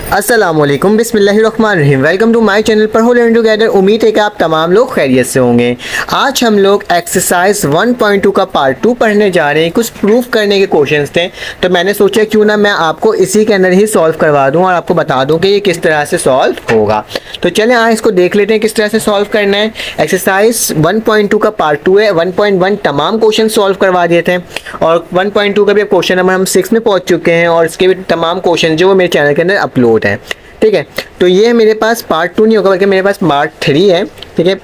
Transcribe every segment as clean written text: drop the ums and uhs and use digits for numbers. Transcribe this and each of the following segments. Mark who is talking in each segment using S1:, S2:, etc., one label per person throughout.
S1: अस्सलामुअलैकुम बिस्मिल्लाहिर्रहमानिर्रहीम। Welcome to my channel पर होल एंड टुगेदर। उम्मीद है कि आप तमाम लोग खैरियत से होंगे। आज हम लोग एक्सरसाइज 1.2 का पार्ट 2 पढ़ने जा रहे हैं। कुछ प्रूफ करने के क्वेश्चंस थे, तो मैंने सोचा क्यों ना मैं आपको इसी के अंदर ही सॉल्व करवा दूं और आपको बता दूं कि ये किस तरह से सॉल्व होगा। तो चलें आज इसको देख लेते हैं किस तरह से सॉल्व करना है। एक्सरसाइज 1.2 का पार्ट 2 है। 1.1 तमाम क्वेश्चन सॉल्व करवा दिए थे और 1.2 का भी क्वेश्चन नंबर हम 6 में पहुँच चुके हैं और इसके भी तमाम क्वेश्चन जो मेरे चैनल के अंदर अपलोड है। ठीक है, तो ये मेरे पास पार्ट 2 नहीं होगा बल्कि मेरे पास पार्ट 3 है। ठीक है,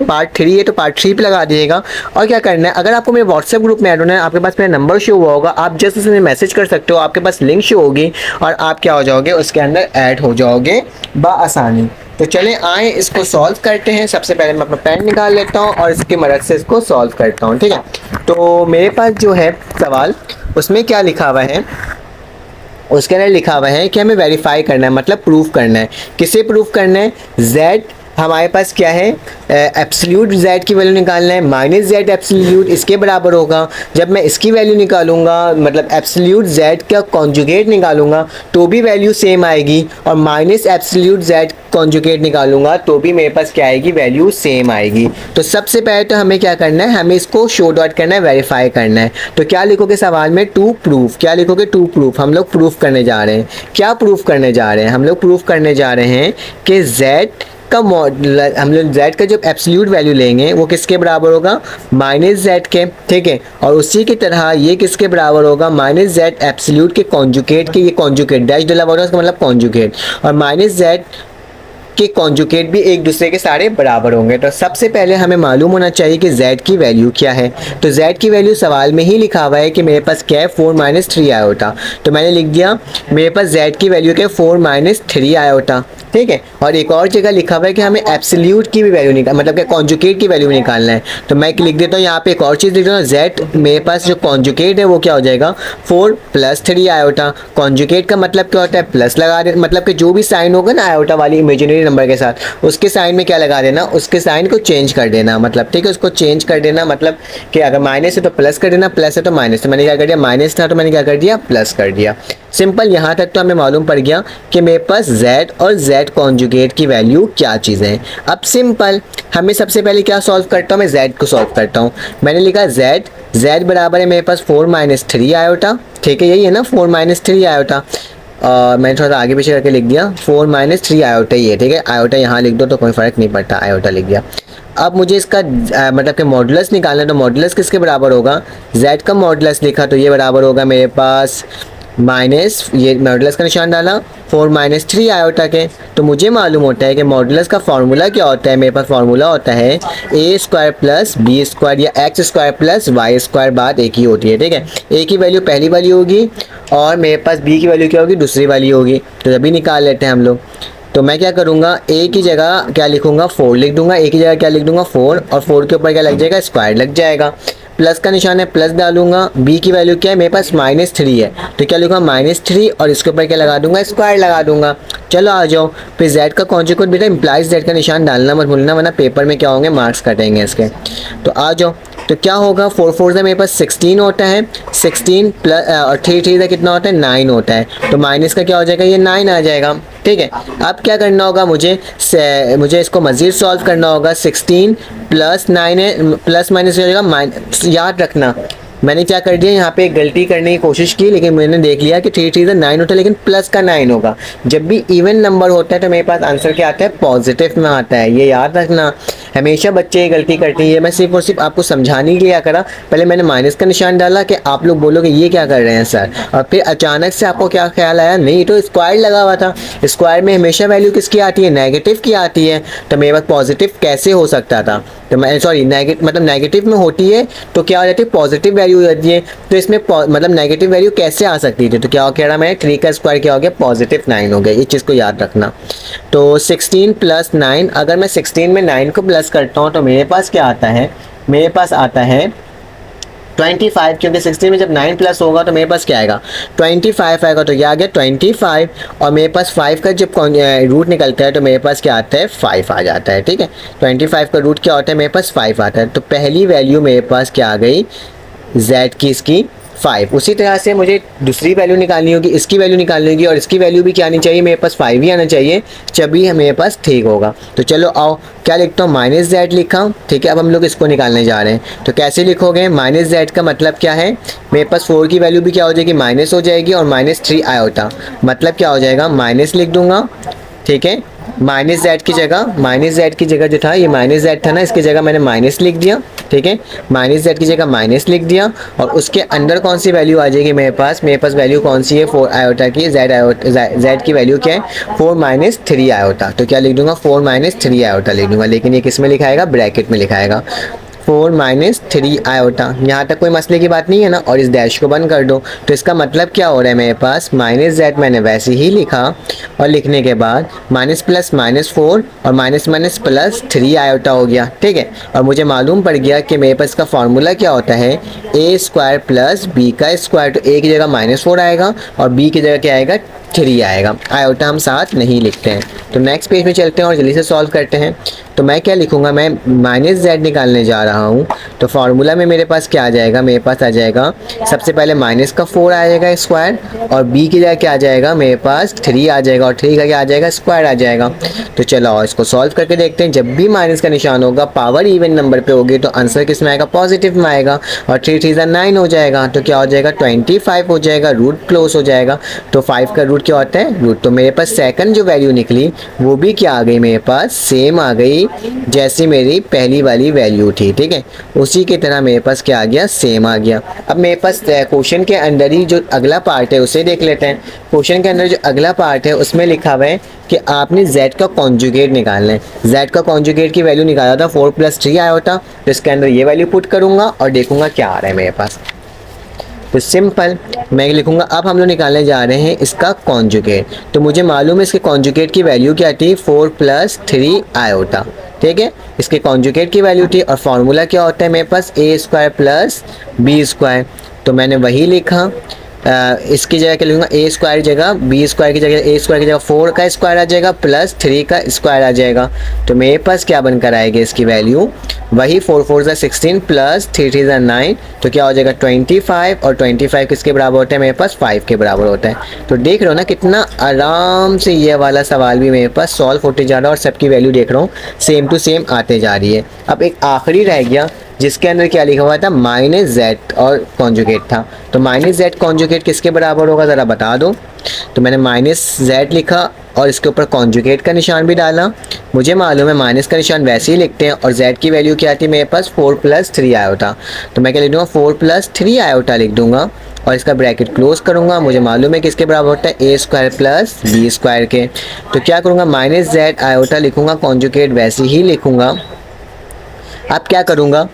S1: पार्ट 3 है तो पार्ट 3 पे लगा दीजिएगा। और क्या करना है, अगर आपको मेरे व्हाट्सएप ग्रुप में ऐड होना है, आपके पास मेरा नंबर शो हुआ होगा, आप जस्ट उसमें मैसेज कर सकते हो, आपके पास लिंक शो होगी और आप क्या हो जाओगे, उसके अंदर ऐड हो जाओगे बआसानी। तो चलें आए इसको सॉल्व करते हैं। सबसे पहले मैं अपना पेन निकाल लेता हूँ और इसकी मदद से इसको सॉल्व करता हूँ। ठीक है, तो मेरे पास जो है सवाल, उसमें क्या लिखा हुआ है, उसके अंदर लिखा हुआ है कि हमें वेरीफाई करना है, मतलब प्रूफ करना है। किसे प्रूफ करना है? z हमारे पास क्या है, एब्सोल्यूट z की वैल्यू निकालना है। माइनस z एब्सोल्यूट इसके बराबर होगा। जब मैं इसकी वैल्यू निकालूंगा, मतलब एब्सोल्यूट z का कॉन्जुगेट निकालूंगा तो भी वैल्यू सेम आएगी, और माइनस एब्सोल्यूट z कॉन्जुगेट निकालूंगा तो भी मेरे पास क्या आएगी, वैल्यू सेम आएगी। तो सबसे पहले तो हमें क्या करना है, हमें इसको शो डॉट करना है, वेरीफाई करना है। तो क्या लिखोगे सवाल में? To proof. क्या लिखोगे? To proof. हम लोग प्रूफ करने जा रहे हैं। क्या प्रूफ करने जा रहे हैं? हम लोग प्रूफ करने जा रहे हैं कि z का मॉडल, हम लोग z का जो एब्सोल्यूट वैल्यू लेंगे वो किसके बराबर होगा, माइनस z के। ठीक है, और उसी की तरह ये किसके बराबर होगा, माइनस z एब्सोल्यूट के कॉन्जुगेट के। ये कॉन्जुगेट डैश डला हुआ है, उसका मतलब कॉन्जुगेट, और माइनस z के कॉन्जुगेट भी एक दूसरे के सारे बराबर होंगे। तो सबसे पहले हमें मालूम होना चाहिए कि z की वैल्यू क्या है। तो z की वैल्यू सवाल में ही लिखा हुआ है कि मेरे पास क्या है, 4 - 3 आयोटा। तो मैंने लिख दिया मेरे पास z की वैल्यू क्या है, 4 - 3 आयोटा। ठीक है, और एक और जगह लिखा हुआ है कि हमें एब्सोल्यूट की भी वैल्यू निकाल, मतलब कि कॉन्जुगेट की वैल्यू निकालना है। तो मैं लिख देता हूँ यहाँ पे एक और चीज़ लिख देता हूँ, z मेरे पास जो कॉन्जुगेट है वो क्या हो जाएगा, 4 + 3 आयोटा। कॉन्जुगेट का मतलब क्या होता है, प्लस लगा दे, मतलब कि जो भी साइन होगा ना आयोटा वाली इमेजिनरी नंबर के साथ, उसके साइन में क्या लगा देना, उसके साइन को चेंज कर देना। मतलब ठीक है, उसको चेंज कर देना, मतलब कि अगर माइनस है तो प्लस कर देना, प्लस है तो माइनस। तो मैंने क्या कर दिया, माइनस था तो मैंने क्या कर दिया, प्लस कर दिया। सिंपल, यहाँ तक तो हमें मालूम पड़ गया कि मेरे पास z और z कॉन्जुगेट की वैल्यू क्या चीज़ें हैं। अब सिंपल, हमें सबसे पहले क्या सॉल्व करता हूँ, मैं z को सॉल्व करता हूँ। मैंने लिखा z बराबर है मेरे पास 4 - 3 आयोटा। ठीक है, यही है ना, 4 - 3 आयोटा। मैंने थोड़ा सा आगे पीछे करके लिख दिया, 4 - 3 आयोटा ही है। ठीक है, आयोटा यहाँ लिख दो तो कोई फ़र्क नहीं पड़ता, आयोटा लिख दिया। अब मुझे इसका मतलब कि मॉडुलस निकालना है। तो मॉडुलस किसके बराबर होगा, z का मॉडुलस लिखा तो ये बराबर होगा मेरे पास माइनस, ये मॉडुलस का निशान डाला, 4 - 3 आयोटा के। तो मुझे मालूम होता है कि मॉडुलस का फार्मूला क्या होता है, मेरे पास फार्मूला होता है a² + b² या x² + y² बात एक ही होती है। ठीक है, a की वैल्यू पहली वाली होगी और मेरे पास b की वैल्यू क्या होगी, दूसरी वाली होगी। तो जब भी निकाल लेते हैं हम लोग, तो मैं क्या करूँगा, a की जगह क्या लिखूँगा, 4 लिख दूंगा। a की जगह क्या लिख दूंगा, 4, और 4 के ऊपर क्या लग जाएगा, स्क्वायर लग जाएगा। प्लस का निशान है, प्लस डालूंगा। b की वैल्यू क्या है, मेरे पास -3 है, तो क्या लिखूँगा, -3, और इसके ऊपर क्या लगा दूंगा, स्क्वायर लगा दूंगा। चलो आ जाओ, फिर z का कॉन्जुगेट बेटा इम्प्लाइज z का निशान डालना मत भूलना, वरना पेपर में क्या होंगे, मार्क्स कटेंगे इसके। तो आ जाओ, तो क्या होगा, 4 4 से मेरे पास 16 होता है, 16 प्लस और 3 3 से कितना होता है, 9 होता है। तो माइनस का क्या हो जाएगा, ये 9 आ जाएगा। ठीक है, अब क्या करना होगा, मुझे इसको मज़ीद सॉल्व करना होगा। 16 + 9 है, प्लस माइनस हो जाएगा। याद रखना, मैंने क्या कर दिया, यहाँ पे एक गलती करने की कोशिश की, लेकिन मैंने देख लिया कि 3 3 से 9 होता है, लेकिन प्लस का 9 होगा। जब भी इवन नंबर होता है तो मेरे पास आंसर क्या आता है, पॉजिटिव में आता है। ये याद रखना, हमेशा बच्चे ये गलती करते हैं। ये मैं सिर्फ और सिर्फ आपको समझाने के लिए क्या करा, पहले मैंने माइनस का निशान डाला कि आप लोग बोलोगे ये क्या कर रहे हैं सर, और फिर अचानक से आपको क्या ख्याल आया, नहीं तो स्क्वायर लगा हुआ था। स्क्वायर में हमेशा वैल्यू किसकी आती है, नेगेटिव की आती है। तो मेरे पास पॉजिटिव कैसे हो सकता था, तो मैं सॉरी मतलब नेगेटिव में होती है तो क्या हो जाती है, पॉजिटिव वैल्यू हो जाती है। तो इसमें मतलब नेगेटिव वैल्यू कैसे आ सकती थी, तो क्या कह रहा मैं, 3 का स्क्वायर क्या हो गया, +9 हो गया। इस चीज़ को याद रखना। तो 16 + 9, अगर मैं 16 में 9 को प्लस करता हूँ तो मेरे पास क्या आता है, मेरे पास आता है 25, क्योंकि 16 में जब 9 प्लस होगा तो मेरे पास क्या आएगा, 25 आएगा। तो क्या आ गया 25, और मेरे पास 5 का जब रूट निकलता है तो मेरे पास क्या आता है, 5 आ जाता है। ठीक है, 25 का रूट क्या होता है, मेरे पास 5 आता है। तो पहली वैल्यू मेरे पास क्या आ गई, z की इसकी 5। उसी तरह से मुझे दूसरी वैल्यू निकालनी होगी, इसकी वैल्यू निकालनी होगी, और इसकी वैल्यू भी क्या आनी चाहिए, मेरे पास 5 ही आना चाहिए, तभी मेरे पास ठीक होगा। तो चलो आओ, क्या लिखता हूँ, माइनस जेड लिखा, ठीक है। अब हम लोग इसको निकालने जा रहे हैं, तो कैसे लिखोगे, माइनस जेड का मतलब क्या है, मेरे पास 4 की वैल्यू भी क्या हो जाएगी, माइनस हो जाएगी, और -3 आयोटा, मतलब क्या हो जाएगा, माइनस लिख दूंगा, ठीक है। माइनस जेड की जगह जो था, ये माइनस जेड था ना, इसकी जगह मैंने माइनस लिख दिया, ठीक है। माइनस जेड की जगह माइनस लिख दिया, और उसके अंदर कौन सी वैल्यू आ जाएगी मेरे पास वैल्यू कौन सी है, 4 आयोटा की, जेड की वैल्यू क्या है, 4 - 3 आयोटा। तो क्या लिख दूंगा, 4 - 3 आयोटा लिख दूंगा, लेकिन ये किस में लिखाएगा, ब्रैकेट में लिखाएगा, 4 - 3 आयोटा। यहाँ तक कोई मसले की बात नहीं है ना, और इस डैश को बंद कर दो। तो इसका मतलब क्या हो रहा है, मेरे पास माइनस जेड मैंने वैसे ही लिखा, और लिखने के बाद माइनस प्लस -4 और माइनस माइनस प्लस 3 आयोटा हो गया, ठीक है। और मुझे मालूम पड़ गया कि मेरे पास का फॉर्मूला क्या होता है, a² + b का स्क्वायर। तो a की जगह -4 आएगा, और b की जगह क्या आएगा, 3 आएगा, आयोटा हम साथ नहीं लिखते हैं। तो नेक्स्ट पेज में चलते हैं और जल्दी से सॉल्व करते हैं। तो मैं क्या लिखूंगा, मैं माइनस जेड निकालने जा रहा हूँ। तो फार्मूला में मेरे पास क्या आ जाएगा, मेरे पास आ जाएगा सबसे पहले -4 आ जाएगा स्क्वायर, और b की जगह क्या आ जाएगा, मेरे पास 3 आ जाएगा, और 3 का क्या आ जाएगा, स्क्वायर आ जाएगा। तो चलो इसको सॉल्व करके देखते हैं। जब भी माइनस का निशान होगा, पावर इवन नंबर पे होगी, तो आंसर किस में आएगा, पॉजिटिव में आएगा, और 3 3 9 हो जाएगा। तो क्या हो जाएगा, 25 हो जाएगा, रूट क्लोज हो जाएगा। तो 5 का रूट क्या होता है, रूट। तो मेरे पास सेकंड जो वैल्यू निकली वो भी क्या आ गई, मेरे पास सेम आ गई जैसी मेरी पहली वाली वैल्यू थी, ठीक है। उसी की तरह मेरे पास क्या आ गया, सेम आ गया। अब मेरे पास क्वेश्चन के अंदर ही जो अगला पार्ट है उसे देख लेते हैं। क्वेश्चन के अंदर जो अगला पार्ट है उसमें लिखा हुआ है कि आपने z का कॉन्जुगेट निकालना है। z का कॉन्जुगेट की वैल्यू निकाला था 4 + 3 आया होता, तो इसके अंदर ये वैल्यू पुट करूंगा और देखूंगा क्या आ रहा है मेरे पास। तो सिंपल मैं लिखूंगा, अब हम लोग निकालने जा रहे हैं इसका कॉन्जुगेट। तो मुझे मालूम है इसके कॉन्जुगेट की वैल्यू क्या थी, 4 + 3 आयोटा, ठीक है। इसके कॉन्जुगेट की वैल्यू थी, और फॉर्मूला क्या होता है मेरे पास, a² + b²। तो मैंने वही लिखा, इसकी जगह क्या लिखूंगा, a² जगह b² की जगह a² की जगह 4 का स्क्वायर आ जाएगा, प्लस 3 का स्क्वायर आ जाएगा। तो मेरे पास क्या बनकर आएगी इसकी वैल्यू, वही 4 4 = 16 प्लस 3 3 = 9। तो क्या हो जाएगा 25, और 25 किसके बराबर होता है, मेरे पास 5 के बराबर होता है। तो देख रहे हो ना कितना आराम से ये वाला सवाल भी मेरे पास सॉल्व होते जा रहा है, और सबकी वैल्यू देख रहा हूँ सेम टू सेम आते जा रही है। अब एक आखिरी रह गया जिसके अंदर क्या लिखा हुआ था, -z और कॉन्जुगेट था। तो -z कॉन्जुगेट किसके बराबर होगा, ज़रा बता दो। तो मैंने -z लिखा और इसके ऊपर कॉन्जुगेट का निशान भी डाला। मुझे मालूम है माइनस का निशान वैसे ही लिखते हैं, और z की वैल्यू क्या थी मेरे पास, 4 + 3 आयोटा। तो मैं क्या लिख दूँगा, 4 + 3 आयोटा लिख दूँगा, और इसका ब्रैकेट क्लोज करूँगा। मुझे मालूम है किसके बराबर होता है, a² + b² के। तो क्या करूँगा, -z आयोटा लिखूँगा, कॉन्जुगेट वैसे ही लिखूँगा। अब क्या करूँगा,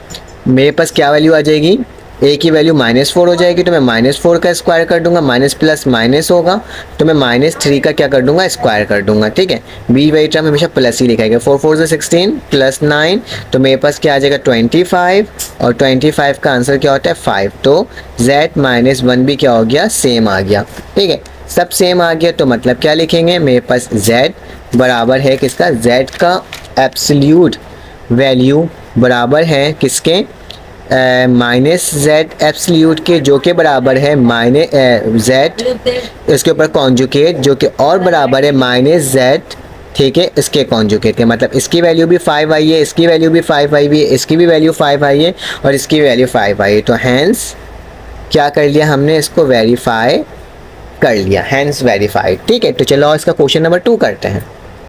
S1: मेरे पास क्या वैल्यू आ जाएगी, a की वैल्यू -4 हो जाएगी, तो मैं -4 का स्क्वायर कर दूंगा, माइनस प्लस माइनस होगा, तो मैं -3 का क्या कर दूंगा, स्क्वायर कर दूंगा, ठीक है। b वही टर्म हमेशा प्लस ही लिखाएगा, 4 4 = 16 प्लस 9, तो मेरे पास क्या आ जाएगा 25, और 25 का आंसर क्या होता है 5। तो z - 1 भी क्या हो गया, सेम आ गया, ठीक है। सब सेम आ गया, तो मतलब क्या लिखेंगे, मेरे पास z बराबर है किसका, z का एब्सोल्यूट वैल्यू बराबर है किसके, -z एब्सोल्यूट के, जो के बराबर है z इसके ऊपर कॉन्जुगेट, जो कि और बराबर है -z, ठीक है, इसके कॉन्जुगेट के। मतलब इसकी वैल्यू भी 5 आई है, इसकी वैल्यू भी 5 आई है, इसकी भी वैल्यू 5 आई है, और इसकी वैल्यू 5 आई है। तो हैंस क्या कर लिया हमने, इसको वेरीफाई कर लिया, हैंस वेरीफाइड, ठीक है। तो चलो इसका क्वेश्चन नंबर 2 करते हैं।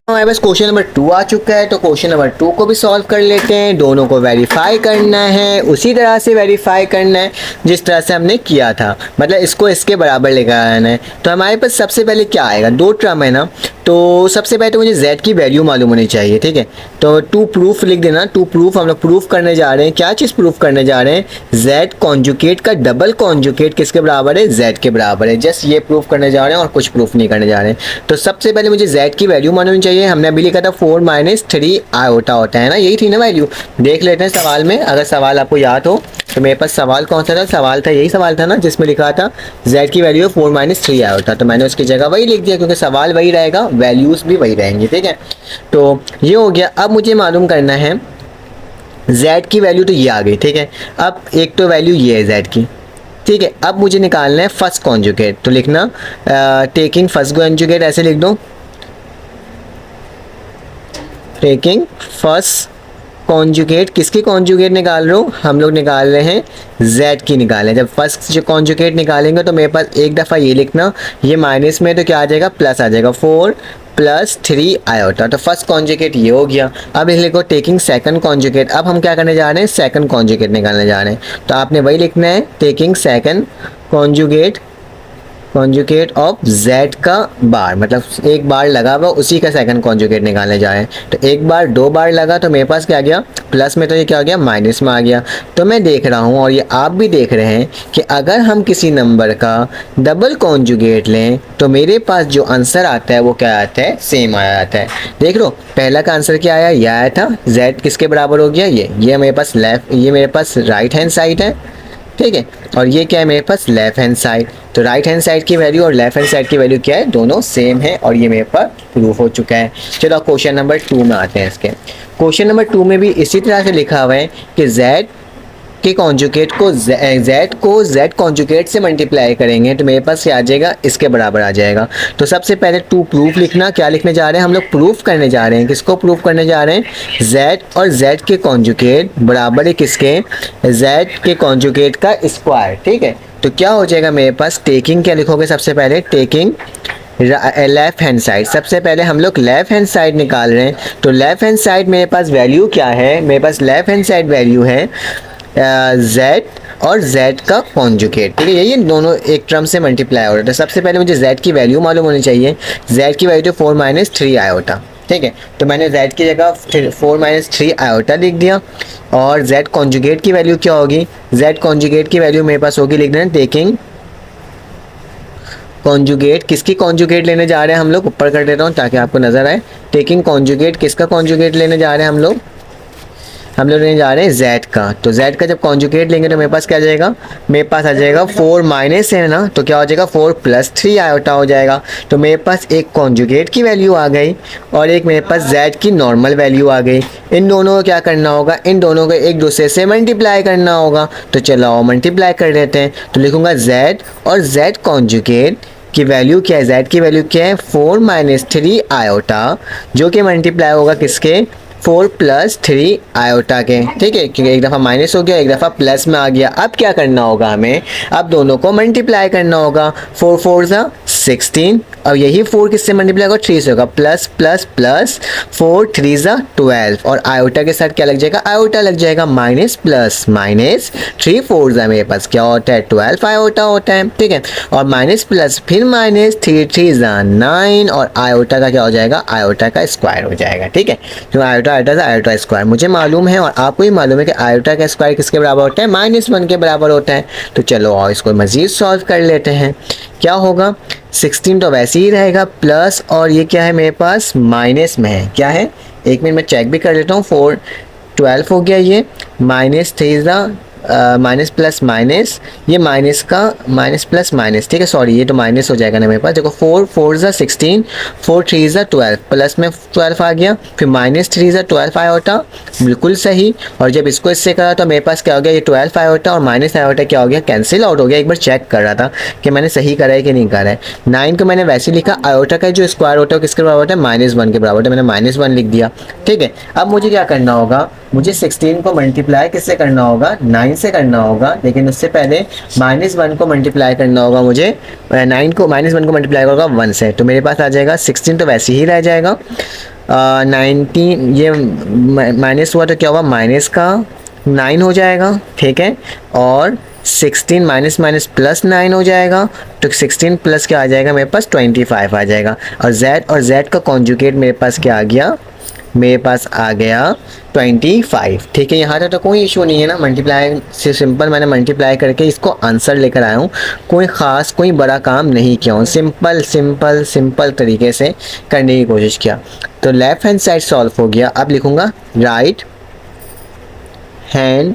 S1: हमारे पास क्वेश्चन नंबर 2 आ चुका है, तो क्वेश्चन नंबर 2 को भी सॉल्व कर लेते हैं। दोनों को वेरीफाई करना है, उसी तरह से वेरीफाई करना है जिस तरह से हमने किया था, मतलब इसको इसके बराबर लेकर आना है। तो हमारे पास सबसे पहले क्या आएगा, 2 टर्म है ना, तो सबसे पहले तो मुझे z की वैल्यू मालूम होनी चाहिए, ठीक है। तो टू प्रूफ लिख देना, टू प्रूफ, हम लोग प्रूफ करने जा रहे हैं। क्या चीज़ प्रूफ करने जा रहे हैं, z कॉन्जुगेट का डबल कॉन्जुगेट किसके बराबर है, z के बराबर है। जस्ट ये प्रूफ करने जा रहे हैं और कुछ प्रूफ नहीं करने जा रहे हैं। तो सबसे पहले मुझे z की वैल्यू मालूम होनी चाहिए। हमने अभी लिखा था 4 - 3 आयोटा होता है ना, यही थी ना वैल्यू। देख लेते हैं सवाल में, अगर सवाल आपको याद हो तो। मेरे पास सवाल कौन सा था, सवाल था यही सवाल था ना जिसमें लिखा था z की वैल्यू 4 - 3 आयोटा। तो मैंने उसकी जगह वही लिख दिया, क्योंकि सवाल वही रहेगा, वैल्यूज़ भी वही रहेंगी, ठीक है। तो ये हो गया। अब मुझे मालूम करना है z की वैल्यू, तो ये आ गई, ठीक है। अब एक तो वैल्यू ये है z की, ठीक है, अब मुझे निकालना है फर्स्ट कॉन्जुगेट। तो लिखना टेकिंग फर्स्ट कॉन्जुगेट, ऐसे लिख दो, टेकिंग फर्स्ट कॉन्जुगेट। किसकी कॉन्जुगेट निकाल रहे हो? हम लोग निकाल रहे हैं z की निकाल रहे हैं। जब फर्स्ट जो कॉन्जुगेट निकालेंगे तो मेरे पास एक दफ़ा ये लिखना, ये माइनस में तो क्या आ जाएगा, प्लस आ जाएगा, 4 प्लस 3 आयोटा। तो फर्स्ट कॉन्जुगेट ये हो गया। अब इस लिखो टेकिंग सेकंड कॉन्जुगेट। अब हम क्या करने जा रहे हैं, सेकंड कॉन्जुगेट निकालने जा रहे हैं। तो आपने वही लिखना है, taking second conjugate of z का बार, मतलब एक बार लगा हुआ उसी का सेकंड कॉन्जुगेट निकालने जाए। तो एक बार 2 बार लगा तो मेरे पास क्या आ गया, प्लस में, तो ये क्या आ गया, माइनस में आ गया। तो मैं देख रहा हूँ और ये आप भी देख रहे हैं कि अगर हम किसी नंबर का डबल कॉन्जुगेट लें तो मेरे पास जो आंसर आता है वो क्या आता है, सेम आया आता है। देख लो पहला का आंसर क्या आया, ये आया था, z किसके बराबर हो गया, ये मेरे पास लेफ्ट, ये मेरे पास राइट हैंड साइड है, ठीक है, और ये क्या है मेरे पास लेफ्ट हैंड साइड। तो राइट हैंड साइड की वैल्यू और लेफ्ट हैंड साइड की वैल्यू क्या है, दोनों सेम है, और ये मेरे पास प्रूफ हो चुका है। चलो क्वेश्चन नंबर 2 में आते हैं। इसके क्वेश्चन नंबर 2 में भी इसी तरह से लिखा हुआ है कि z के कॉन्जुगेट को z कॉन्जुगेट से मल्टीप्लाई करेंगे तो मेरे पास क्या आ जाएगा, इसके बराबर आ जाएगा। तो सबसे पहले टू प्रूफ लिखना, क्या लिखने जा रहे हैं हम लोग, प्रूफ करने जा रहे हैं। किसको प्रूफ करने जा रहे हैं, z और z के कॉन्जुगेट बराबर है किसके, z के कॉन्जुगेट का स्क्वायर, ठीक है। तो क्या हो जाएगा मेरे पास, टेकिंग क्या लिखोगे, सबसे पहले टेकिंग लेफ्ट हैंड साइड। सबसे पहले हम लोग लेफ्ट हैंड साइड निकाल रहे हैं। तो लेफ्ट हैंड साइड मेरे पास वैल्यू क्या है, मेरे पास लेफ्ट हैंड साइड वैल्यू है z और z का कॉन्जुगेट, ठीक है, ये दोनों एक टर्म से मल्टीप्लाई हो रहा है। तो सबसे पहले मुझे z की वैल्यू मालूम होनी चाहिए। z की वैल्यू 4 माइनस 3 आयोटा, ठीक है। तो मैंने z की जगह 4 माइनस 3 आयोटा लिख दिया। और z कॉन्जुगेट की वैल्यू क्या होगी, z कॉन्जुगेट की वैल्यू मेरे पास होगी, लिख देना टेकिंग कॉन्जुगेट। किसकी कॉन्जुगेट लेने जा रहे हैं हम लोग, ऊपर कर देता हूँ ताकि आपको नजर आए। टेकिंग कॉन्जुगेट, किसका कॉन्जुगेट लेने जा रहे हैं हम लोग लेने जा रहे हैं z का। तो z का जब कॉन्जुगेट लेंगे तो मेरे पास क्या आ जाएगा, मेरे पास आ जाएगा 4 माइनस है ना, तो क्या हो जाएगा 4 प्लस 3 आयोटा हो जाएगा। तो मेरे पास एक कॉन्जुगेट की वैल्यू आ गई और एक मेरे पास z की नॉर्मल वैल्यू आ गई। इन दोनों को क्या करना होगा, इन दोनों को एक दूसरे से मल्टीप्लाई करना होगा। तो चलो मल्टीप्लाई कर देते हैं। तो लिखूंगा z और z कॉन्जुगेट की वैल्यू क्या है, z की वैल्यू क्या है, 4 माइनस 3 आयोटा, जो कि मल्टीप्लाई होगा किसके, 4 प्लस 3 आयोटा के, ठीक है, क्योंकि एक दफ़ा माइनस हो गया, एक दफ़ा प्लस में आ गया। अब क्या करना होगा हमें, अब दोनों को मल्टीप्लाई करना होगा। 4 4 ज़ा 16, और यही 4 किससे मल्टीप्लाई होगा, 3 से होगा, प्लस प्लस प्लस 4 3 ज़ा 12, और आयोटा के साथ क्या लग जाएगा, आयोटा लग जाएगा, माइनस प्लस माइनस 3 4 ज़ा मेरे पास क्या होता है, 12 आयोटा होता है, ठीक है, और माइनस प्लस फिर माइनस 3 3 ज़ा 9, और आयोटा का क्या हो जाएगा, आयोटा का स्क्वायर हो जाएगा, ठीक है। तो आयोटा आयोटा स्क्वायर मुझे मालूम है और आपको ही मालूम है कि आयोटा का स्क्वायर किसके बराबर होता है, -1 के बराबर होता है। तो चलो और इसको मज़ीद सॉल्व कर लेते हैं। क्या होगा, 16 तो वैसे ही रहेगा प्लस, और ये क्या है मेरे पास माइनस में है, क्या है, एक मिनट में चेक भी कर लेता हूँ। 4 12 हो गया, ये माइनस 3 माइनस प्लस माइनस, ये माइनस का माइनस प्लस माइनस, ठीक है, सॉरी ये तो माइनस हो जाएगा ना मेरे पास। देखो 4 4 ज़ा 16, 4 3 ज़ा 12, प्लस में 12 आ गया, फिर माइनस 3 ज़ा 12 आयोटा, बिल्कुल सही। और जब इसको इससे करा तो मेरे पास क्या हो गया, ये 12 आयोटा और माइनस आयोटा क्या हो गया, कैंसिल आउट हो गया। एक बार चेक कर रहा था कि मैंने सही करा है कि नहीं करा है। 9 को मैंने वैसे लिखा, आयोटा का जो स्क्वायर होता है किसके बराबर होता है, -1 के बराबर होता है, मैंने -1 लिख दिया, ठीक है। अब मुझे क्या करना होगा, मुझे 16 को मल्टीप्लाई किससे करना होगा, 9 से करना होगा, लेकिन उससे पहले -1 को मल्टीप्लाई करना होगा मुझे, 9 को -1 को मल्टीप्लाई होगा 1 से, तो मेरे पास आ जाएगा 16 तो वैसे ही रह जाएगा, 19 ये माइनस हुआ तो क्या होगा, माइनस का 9 हो जाएगा, ठीक है, और 16 माइनस माइनस प्लस 9 हो जाएगा, तो 16 प्लस क्या आ जाएगा मेरे पास 25 आ जाएगा। और z का कॉन्जुगेट मेरे पास क्या आ गया, मेरे पास आ गया 25, ठीक है। यहाँ तक तो कोई इशू नहीं है ना, मल्टीप्लाई से सिंपल मैंने मल्टीप्लाई करके इसको आंसर लेकर आया हूँ, कोई ख़ास कोई बड़ा काम नहीं किया हूँ, सिंपल तरीके से करने की कोशिश किया। तो लेफ़्ट हैंड साइड सॉल्व हो गया। अब लिखूँगा राइट हैंड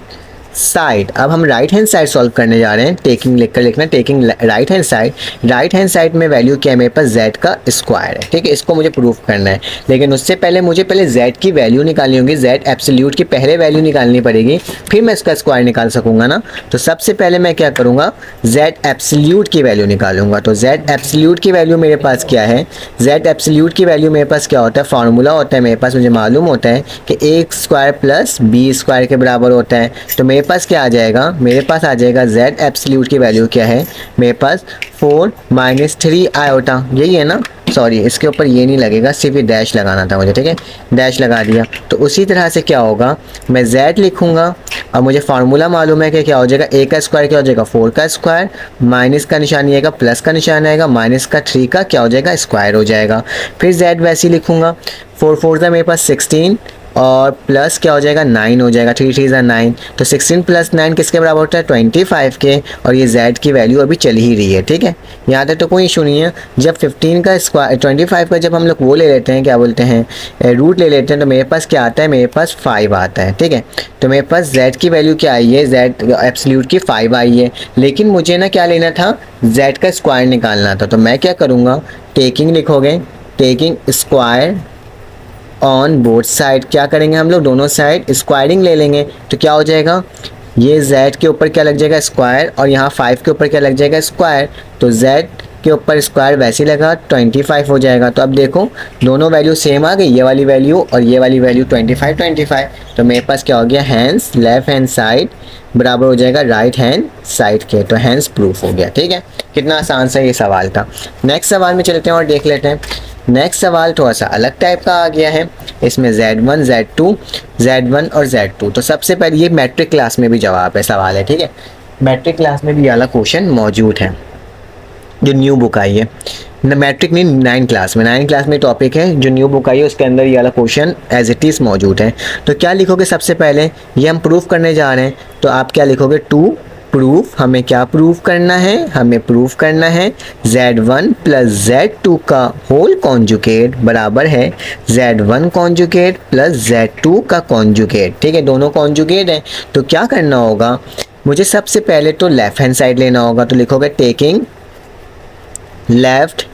S1: साइड। अब हम राइट हैंड साइड सॉल्व करने जा रहे हैं, टेकिंग लिख कर लिखना, taking right hand side. Right hand side में वैल्यू क्या है मेरे पास, z का स्क्वायर है, ठीक है, इसको मुझे प्रूफ करना है। लेकिन उससे पहले मुझे पहले z की वैल्यू निकालनी होगी, z एब्सोल्यूट की पहले वैल्यू निकालनी पड़ेगी, फिर मैं इसका स्क्वायर निकाल सकूंगा ना। तो सबसे पहले मैं क्या करूँगा, z एब्सोल्यूट की वैल्यू निकालूंगा। तो z एब्सोल्यूट की वैल्यू मेरे पास क्या है, z एब्सोल्यूट की वैल्यू मेरे पास क्या होता है, फार्मूला होता है मेरे पास, मुझे मालूम होता है कि a square plus b square के बराबर होता है। तो मेरे पास क्या आ जाएगा, मेरे पास आ जाएगा z एब्सोल्यूट की वैल्यू क्या है मेरे पास 4 - 3 आयोटा, यही है ना। सॉरी, इसके ऊपर ये नहीं लगेगा, सिर्फ ये डैश लगाना था मुझे, ठीक है, डैश लगा दिया। तो उसी तरह से क्या होगा, मैं z लिखूंगा और मुझे फार्मूला मालूम है कि क्या हो जाएगा, a का स्क्वायर क्या हो जाएगा 4 का स्क्वायर, माइनस का निशान आएगा, प्लस का निशान आएगा, माइनस का 3 का क्या हो जाएगा स्क्वायर हो जाएगा। फिर z वैसे ही लिखूंगा, 4 4 था मेरे पास 16 और प्लस क्या हो जाएगा 9 हो जाएगा, 3 3 9। तो 16 + 9 किसके बराबर होता है 25 के, और ये z की वैल्यू अभी चल ही रही है, ठीक है, यहाँ तक तो कोई इशू नहीं है। जब 15 का स्क्वायर 25 का जब हम लोग वो ले लेते हैं, क्या बोलते हैं रूट ले लेते हैं, तो मेरे पास क्या आता है, मेरे पास 5 आता है, ठीक है। तो मेरे पास z की वैल्यू क्या आई है, z एब्सोल्यूट की 5 आई है। लेकिन मुझे ना क्या लेना था, z का स्क्वायर निकालना था। तो मैं क्या करूँगा, टेकिंग लिखोगे, taking square on both side, क्या करेंगे हम लोग, दोनों साइड स्क्वायरिंग ले लेंगे। तो क्या हो जाएगा, ये z के ऊपर क्या लग जाएगा स्क्वायर, और यहाँ 5 के ऊपर क्या लग जाएगा स्क्वायर। तो z के ऊपर स्क्वायर वैसे ही लगा 25 हो जाएगा। तो अब देखो दोनों वैल्यू सेम आ गई, ये वाली वैल्यू और ये वाली वैल्यू 25। तो मेरे पास क्या हो गया, हैंस लेफ्ट हैंड साइड बराबर हो जाएगा राइट हैंड साइड के। तो हैंस प्रूफ हो गया, ठीक है। कितना आसान सा ये सवाल था। नेक्स्ट सवाल में चलते हैं और देख लेते हैं। नेक्स्ट सवाल थोड़ा सा अलग टाइप का आ गया है, इसमें Z1 Z2 Z1 और Z2। तो सबसे पहले ये मैट्रिक क्लास में भी जवाब है सवाल है, ठीक है, मैट्रिक क्लास में भी ये वाला क्वेश्चन मौजूद है जो न्यू बुक आई है, मैट्रिक नहीं 9 क्लास में, 9 क्लास में टॉपिक है जो न्यू बुक आई है, उसके अंदर ये वाला क्वेश्चन एज इट इज़ मौजूद है। तो क्या लिखोगे, सबसे पहले ये हम प्रूफ करने जा रहे हैं, तो आप क्या लिखोगे, टू प्रूफ, हमें क्या प्रूफ करना है, हमें प्रूफ करना है Z1 + Z2 का होल कॉन्जुगेट बराबर है Z1 कॉन्जुगेट + Z2 का कॉन्जुगेट, ठीक है, दोनों कॉन्जुगेट है। तो क्या करना होगा, मुझे सबसे पहले तो लेफ्ट हैंड साइड लेना होगा। तो लिखोगे टेकिंग लेफ्ट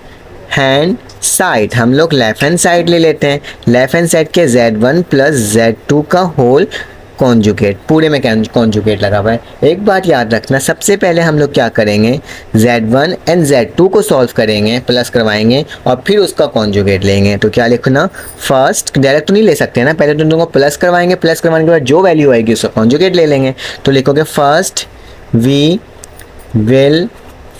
S1: हैंड साइड, हम लोग लेफ्ट हैंड साइड ले लेते हैं। लेफ्ट हैंड साइड के Z1 + Z2 का होल कॉन्जुगेट, पूरे में कॉन्जुगेट लगा हुआ है। एक बात याद रखना, सबसे पहले हम लोग क्या करेंगे, Z1 एंड Z2 को सॉल्व करेंगे, प्लस करवाएंगे और फिर उसका कॉन्जुगेट लेंगे। तो क्या लिखना, फर्स्ट डायरेक्ट तो नहीं ले सकते ना, पहले तो दोनों को प्लस करवाएंगे, प्लस करवाने के बाद जो वैल्यू आएगी उसका कॉन्जुगेट ले लेंगे। तो लिखोगे फर्स्ट वी विल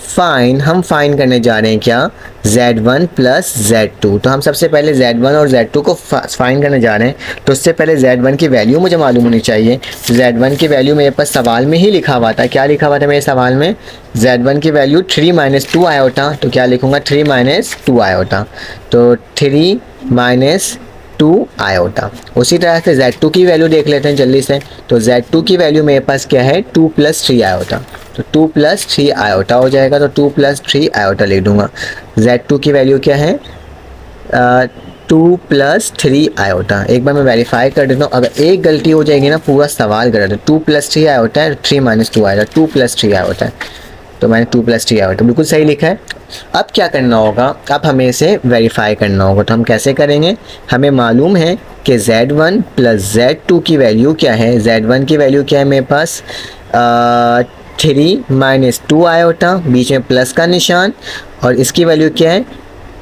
S1: फाइन, हम फाइन करने जा रहे हैं क्या, Z1 + Z2। तो हम सबसे पहले Z1 और Z2 को फाइन करने जा रहे हैं। तो उससे पहले Z1 की वैल्यू मुझे मालूम होनी चाहिए। Z1 की वैल्यू मेरे पास सवाल में ही लिखा हुआ था, क्या लिखा हुआ था मेरे सवाल में, Z1 की वैल्यू 3 - 2 आयोटा। तो क्या लिखूँगा, 3 - 2 आयोटा। तो 3 - 2 आयोटा। उसी तरह से Z2 की वैल्यू देख लेते हैं जल्दी से। तो Z2 की वैल्यू मेरे पास क्या है, 2 + 3 आयोटा। तो 2 + 3 आयोटा हो जाएगा, तो 2 + 3 आयोटा लिख दूंगा। Z2 की वैल्यू क्या है, 2 + 3 आयोटा। एक बार मैं वेरीफाई कर देता हूँ, अगर एक गलती हो जाएगी ना पूरा सवाल गलत है। 2 + 3 आयोटा है, 3 - 2 आयोटा, 2 + 3 आयोटा है। तो मैंने 2 + 3 आयोटा बिल्कुल सही लिखा है। अब क्या करना होगा, अब हमें इसे वेरीफाई करना होगा। तो हम कैसे करेंगे, हमें मालूम है कि Z1 + Z2 की वैल्यू क्या है। Z1 की वैल्यू क्या है मेरे पास, 3 - 2 आयोटा, बीच में प्लस का निशान, और इसकी वैल्यू क्या है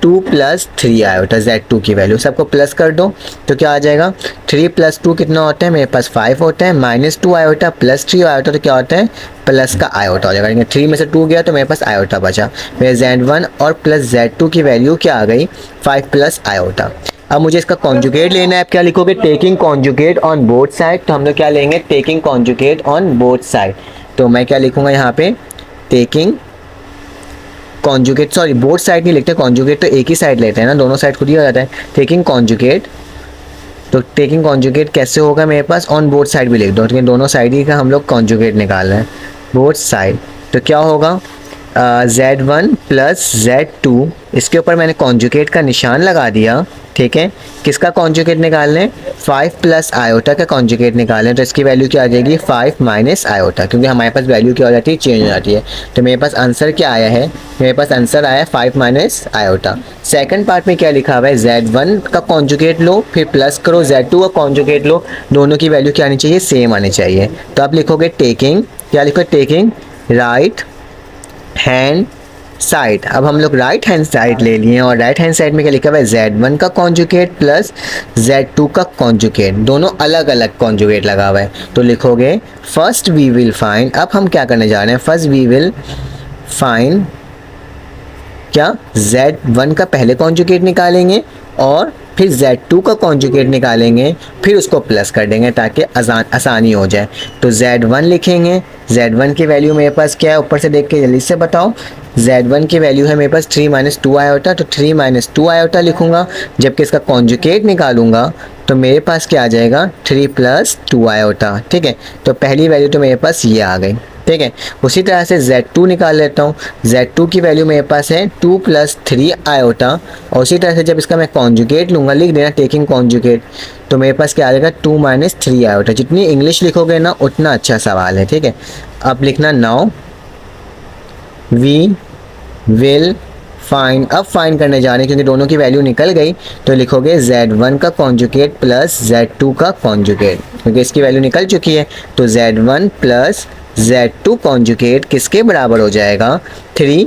S1: 2 + 3 आयोटा। Z2 की वैल्यू सबको प्लस कर दो, तो क्या आ जाएगा, 3 + 2 कितना होता है मेरे पास 5 होता है, -2 आयोटा + 3 आयोटा, तो क्या होता है प्लस का आयोटा हो जाएगा। 3 में से 2 गया तो मेरे पास आयोटा बचा। मेरे Z1 और प्लस Z2 की वैल्यू क्या आ गई, 5 + आयोटा। अब मुझे इसका कॉन्जुगेट लेना है। आप क्या लिखोगे, taking conjugate on both side. तो हम लोग क्या लेंगे, taking conjugate on both side. तो मैं क्या लिखूंगा यहाँ पे, taking conjugate, sorry both side नहीं लिखते, कॉन्जुगेट तो एक ही साइड लेते हैं ना, दोनों साइड खुद ही हो जाता है। टेकिंग कॉन्जुगेट, तो टेकिंग कॉन्जुगेट कैसे होगा मेरे पास, ऑन बोथ साइड भी लिख दो, क्योंकि दोनों साइड ही का हम लोग कॉन्जुगेट निकाल रहे हैं, बोथ साइड। तो क्या होगा, Z1 + Z2, इसके ऊपर मैंने कॉन्जुगेट का निशान लगा दिया, ठीक है। किसका कॉन्जुगेट निकालना है, 5 प्लस आयोटा का कॉन्जुगेट निकालें तो इसकी वैल्यू क्या आ जाएगी 5 माइनस आयोटा, क्योंकि हमारे पास वैल्यू क्या हो जाती है, चेंज हो जाती है। तो मेरे पास आंसर क्या आया है, मेरे पास आंसर आया 5 माइनस आयोटा। सेकंड पार्ट में क्या लिखा हुआ है, Z1 का कॉन्जुगेट लो फिर प्लस करो, Z2 का कॉन्जुगेट लो, दोनों की वैल्यू क्या आनी चाहिए, सेम आनी चाहिए। तो आप लिखोगे टेकिंग, क्या लिखो, टेकिंग राइट हैंड साइड। अब हम लोग राइट हैंड साइड ले लिए और राइट हैंड साइड में क्या लिखा हुआ है, Z1 का कॉन्जुगेट प्लस Z2 का कॉन्जुगेट, दोनों अलग अलग कॉन्जुगेट लगा हुआ है। तो लिखोगे फर्स्ट वी विल फाइंड, अब हम क्या करने जा रहे हैं, फर्स्ट वी विल फाइंड क्या, Z1 का पहले कॉन्जुगेट निकालेंगे और फिर Z2 का कॉन्जुगेट निकालेंगे, फिर उसको प्लस कर देंगे ताकि आसानी हो जाए। तो Z1 लिखेंगे, Z1 की वैल्यू मेरे पास क्या है, ऊपर से देख के जल्दी से बताओ। Z1 की वैल्यू है मेरे पास 3 माइनस 2 आयोटा, तो 3 माइनस 2 आयोटा लिखूंगा। जबकि इसका कॉन्जुगेट निकालूंगा तो मेरे पास क्या आ जाएगा, 3 प्लस 2 आयोटा। ठीक है, तो पहली वैल्यू तो मेरे पास ये आ गई। ठीक है, उसी तरह से Z2 निकाल लेता हूँ। Z2 की वैल्यू मेरे पास है 2 प्लस 3 आयोटा, और उसी तरह से जब इसका मैं कॉन्जुगेट लूँगा, लिख देना टेकिंग कॉन्जुगेट, तो मेरे पास क्या आ जाएगा 2 माइनस 3 आयोटा। जितनी इंग्लिश लिखोगे ना उतना अच्छा सवाल है। ठीक है, अब लिखना नाउ वी विल फाइंड, अब फाइंड करने जा रहे हैं क्योंकि दोनों की वैल्यू निकल गई। तो लिखोगे Z1 का कॉन्जुगेट प्लस Z2 का कॉन्जुगेट, क्योंकि इसकी वैल्यू निकल चुकी है। तो Z1 प्लस Z2 कॉन्जुगेट किसके बराबर हो जाएगा, 3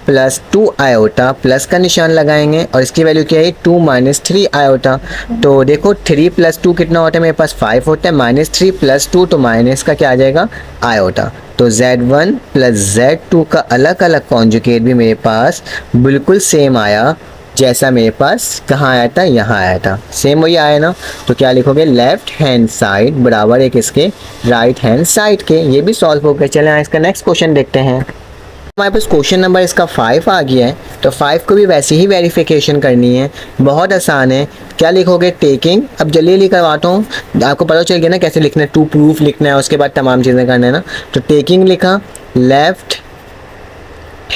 S1: प्लस 2 आयोटा, प्लस का निशान लगाएंगे और इसकी वैल्यू क्या है 2 माइनस 3 आयोटा। तो देखो 3 प्लस 2 कितना होता है, मेरे पास 5 होता है, माइनस 3 प्लस 2 तो माइनस का क्या आ जाएगा, आयोटा। तो Z1 प्लस Z2 का अलग अलग कॉन्जुगेट भी मेरे पास बिल्कुल सेम आया जैसा मेरे पास कहाँ आया था, यहाँ आया था, सेम वही आया ना। तो क्या लिखोगे, लेफ्ट हैंड साइड बराबर है किसके, राइट हैंड साइड के। ये भी सॉल्व हो गया। चलें इसका नेक्स्ट क्वेश्चन देखते हैं। हमारे पास क्वेश्चन नंबर इसका 5 आ गया है, तो 5 को भी वैसे ही वेरिफिकेशन करनी है, बहुत आसान है। क्या लिखोगे, टेकिंग, अब जल्दी जल्दी करवाता हूँ, आपको पता चल गया ना कैसे लिखना है, टू प्रूफ लिखना है, उसके बाद तमाम चीज़ें करना है ना। तो टेकिंग लिखा, लेफ्ट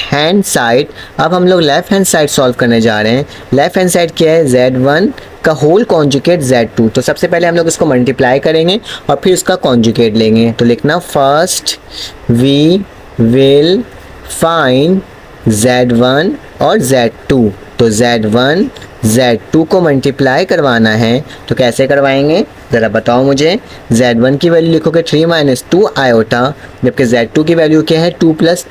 S1: हैंड साइड, अब हम लोग लेफ्ट हैंड साइड सॉल्व करने जा रहे हैं। लेफ्ट हैंड साइड क्या है, Z1 का होल कॉन्जुगेट Z2, तो सबसे पहले हम लोग इसको मल्टीप्लाई करेंगे और फिर उसका कॉन्जुगेट लेंगे। तो लिखना first we will find Z1 और Z2, तो Z1 Z2 को मल्टीप्लाई करवाना है, तो कैसे करवाएंगे ज़रा बताओ मुझे। Z1 की वैल्यू लिखोगे 3 माइनस 2 आयोटा, जबकि Z2 की वैल्यू क्या है 2 प्लस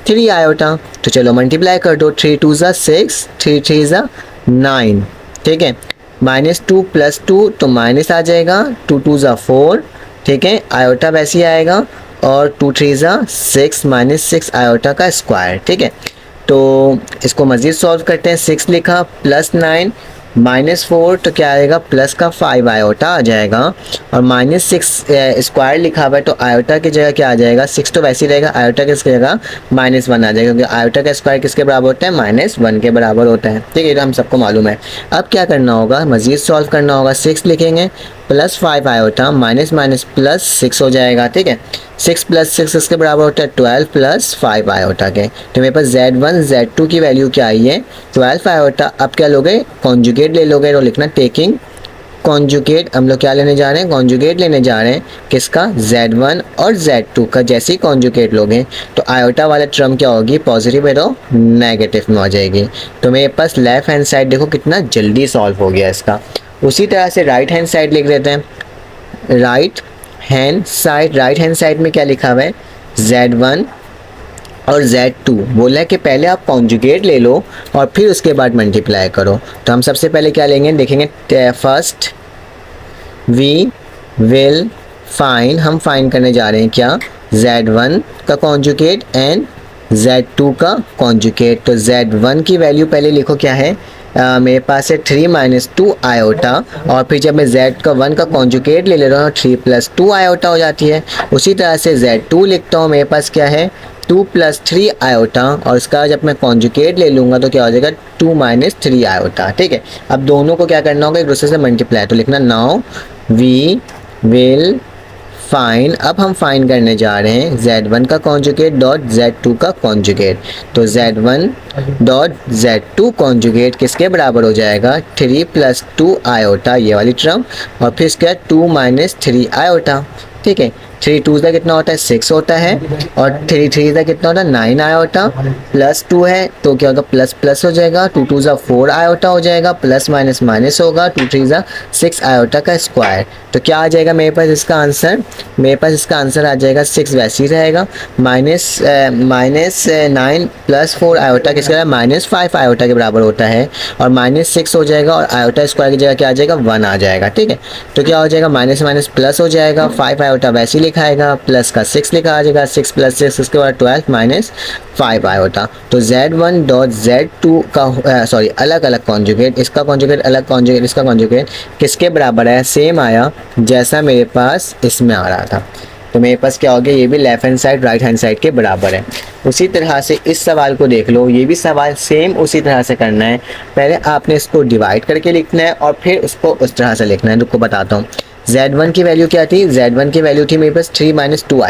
S1: 3 आयोटा। तो चलो मल्टीप्लाई कर दो, 3 2 ज़ा 6, 3 3 ज़ा 9। ठीक है, माइनस 2 प्लस 2 तो माइनस आ जाएगा, 2 2 ज़ा 4। ठीक है, आयोटा वैसे ही आएगा, और 2 3 ज़ा 6 माइनस 6 आयोटा का स्क्वायर। ठीक है, तो इसको मज़ीद सॉल्व करते हैं। 6 लिखा प्लस 9 माइनस 4, तो क्या आएगा, प्लस का 5 आयोटा आ जाएगा, और माइनस 6 स्क्वायर लिखा हुआ है, तो आयोटा की जगह क्या आ जाएगा, 6 तो वैसे ही रहेगा, आयोटा की जगह -1 आ जाएगा, क्योंकि आयोटा का स्क्वायर किसके बराबर होता है, -1 के बराबर होता है। ठीक है, तो हम सबको मालूम है। अब क्या करना होगा, मज़ीद सॉल्व करना होगा। 6 लिखेंगे plus 5 iota, minus minus plus 6 हो जाएगा। ठीक है, 6 प्लस 6 इसके बराबर होता है 12 प्लस 5 आयोटा के। तो मेरे पास Z1 Z2 की वैल्यू क्या आई है, 12 आयोटा। अब क्या लोगे, कॉन्जुगेट ले लोगे, तो लिखना टेकिंग कॉन्जुगेट। हम लोग क्या लेने जा रहे हैं, कॉन्जुगेट लेने जा रहे हैं किसका, Z1 और Z2 का। जैसे ही कॉन्जुगेट लोगे तो आयोटा वाला टर्म क्या होगी, पॉजिटिव है तो नेगेटिव में हो जाएगी। तो मेरे पास लेफ्ट हैंड साइड देखो कितना जल्दी सॉल्व हो गया इसका। उसी तरह से राइट हैंड साइड लिख देते हैं। Right hand side, right hand side में क्या लिखा हुआ है, Z1 और Z2 बोला है कि पहले आप कॉन्जुगेट ले लो और फिर उसके बाद मल्टीप्लाई करो। तो हम सबसे पहले क्या लेंगे, देखेंगे फर्स्ट वी विल फाइंड, हम फाइंड करने जा रहे हैं क्या, Z1 का कॉन्जुगेट एंड Z2 का कॉन्जुगेट। तो Z1 की वैल्यू पहले लिखो क्या है, मेरे पास है 3 माइनस 2 आयोटा, और फिर जब मैं Z1 का कॉन्जुगेट ले रहा हूँ 3 प्लस 2 आयोटा हो जाती है। उसी तरह से Z2 लिखता हूँ, मेरे पास क्या है 2 प्लस 3 आयोटा, और इसका जब मैं कॉन्जुगेट ले लूँगा तो क्या हो जाएगा 2 माइनस 3 आयोटा। ठीक है, अब दोनों को क्या करना होगा, एक दूसरे से मल्टीप्लाई। तो लिखना नाउ वी विल फाइन, अब हम फाइन करने जा रहे हैं z1 का कॉन्जुगेट डॉट z2 का कॉन्जुगेट। तो z1 डॉट z2 कॉन्जुगेट किसके बराबर हो जाएगा, 3 + 2 आयोटा ये वाली टर्म, और फिर इसके बाद 2 - 3 आयोटा। ठीक है, 3 2 का कितना होता है 6 होता है, और 3 3 का कितना होता है 9 आयोटा, प्लस 2 है तो क्या होगा प्लस प्लस हो जाएगा, 2 2 4 आयोटा हो जाएगा, प्लस माइनस माइनस होगा, 2 3 6 आयोटा का स्क्वायर। तो क्या आ जाएगा मेरे पास इसका आंसर, मेरे पास इसका आंसर आ जाएगा 6 वैसे ही रहेगा, माइनस 9 + 4 आयोटा किसके बराबर -5 आयोटा के बराबर होता है, और -6 हो जाएगा, और आयोटा स्क्वायर की जगह क्या आ जाएगा 1 आ जाएगा। ठीक है, तो क्या हो जाएगा माइनस माइनस प्लस हो जाएगा, 5 आयोटा वैसे ही लिखा आएगा, प्लस का 6 लिखा आ जाएगा, 6 + 6 उसके बाद 12 - 5 आयोटा। तो z1 डॉट z2 का सॉरी अलग अलग कॉन्जुगेट, इसका कॉन्जुगेट अलग कॉन्जुगेट, इसका कॉन्जुगेट किसके बराबर है, सेम आया जैसा मेरे पास इसमें आ रहा था। तो मेरे पास क्या हो गया, ये भी left hand side right hand side के बराबर है। उसी तरह से इस सवाल को देख लो, ये भी सवाल सेम उसी तरह से करना है। पहले आपने इसको डिवाइड करके लिखना है और फिर उसको उस तरह से लिखना है। रुको बताता हूँ। z1 की वैल्यू क्या थी, z1 की वैल्यू थी मेरे पास 3 - 2 आया।